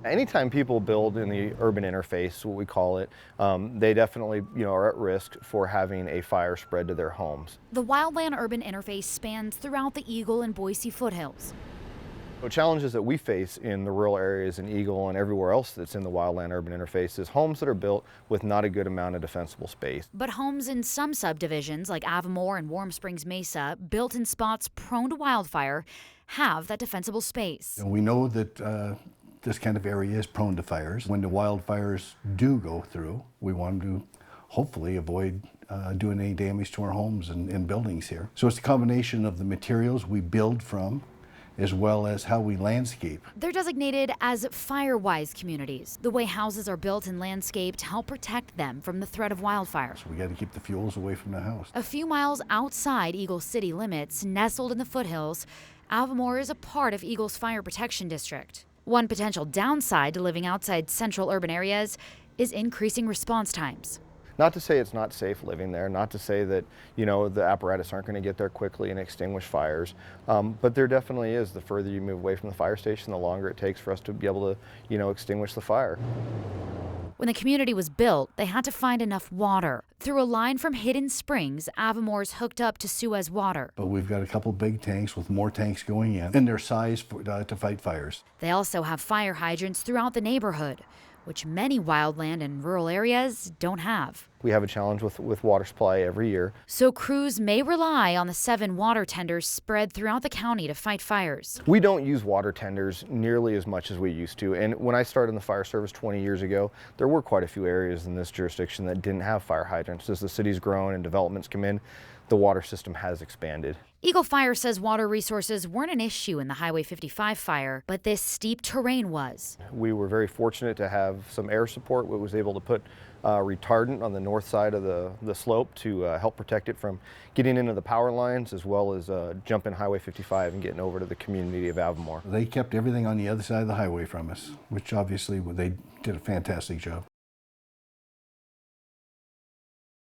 Anytime people build in the urban interface, what we call it, they definitely are at risk for having a fire spread to their homes. The wildland urban interface spans throughout the Eagle and Boise foothills. The challenges that we face in the rural areas in Eagle and everywhere else that's in the wildland urban interface is homes that are built with not a good amount of defensible space. But homes in some subdivisions like Avimore and Warm Springs Mesa, built in spots prone to wildfire, have that defensible space. We know that this kind of area is prone to fires. When the wildfires do go through, we want to hopefully avoid doing any damage to our homes and buildings here. So it's a combination of the materials we build from as well as how we landscape. They're designated as fire-wise communities. The way houses are built and landscaped help protect them from the threat of wildfire. So we got to keep the fuels away from the house. A few miles outside Eagle city limits, nestled in the foothills, Avimore is a part of Eagle's fire protection district. One potential downside to living outside central urban areas is increasing response times. Not to say it's not safe living there, not to say that the apparatus aren't going to get there quickly and extinguish fires, but there definitely is. The further you move away from the fire station, the longer it takes for us to be able to extinguish the fire. When the community was built, they had to find enough water. Through a line from Hidden Springs, Avimore's hooked up to Suez water. But we've got a couple big tanks with more tanks going in, and they're sized to fight fires. They also have fire hydrants throughout the neighborhood, which many wildland and rural areas don't have. We have a challenge with water supply every year. So crews may rely on the 7 water tenders spread throughout the county to fight fires. We don't use water tenders nearly as much as we used to. And when I started in the fire service 20 years ago, there were quite a few areas in this jurisdiction that didn't have fire hydrants. As the city's grown and developments come in, the water system has expanded. Eagle Fire says water resources weren't an issue in the Highway 55 fire, but this steep terrain was. We were very fortunate to have some air support. We was able to put retardant on the north side of the slope to help protect it from getting into the power lines, as well as jumping Highway 55 and getting over to the community of Avimore. They kept everything on the other side of the highway from us, which obviously they did a fantastic job.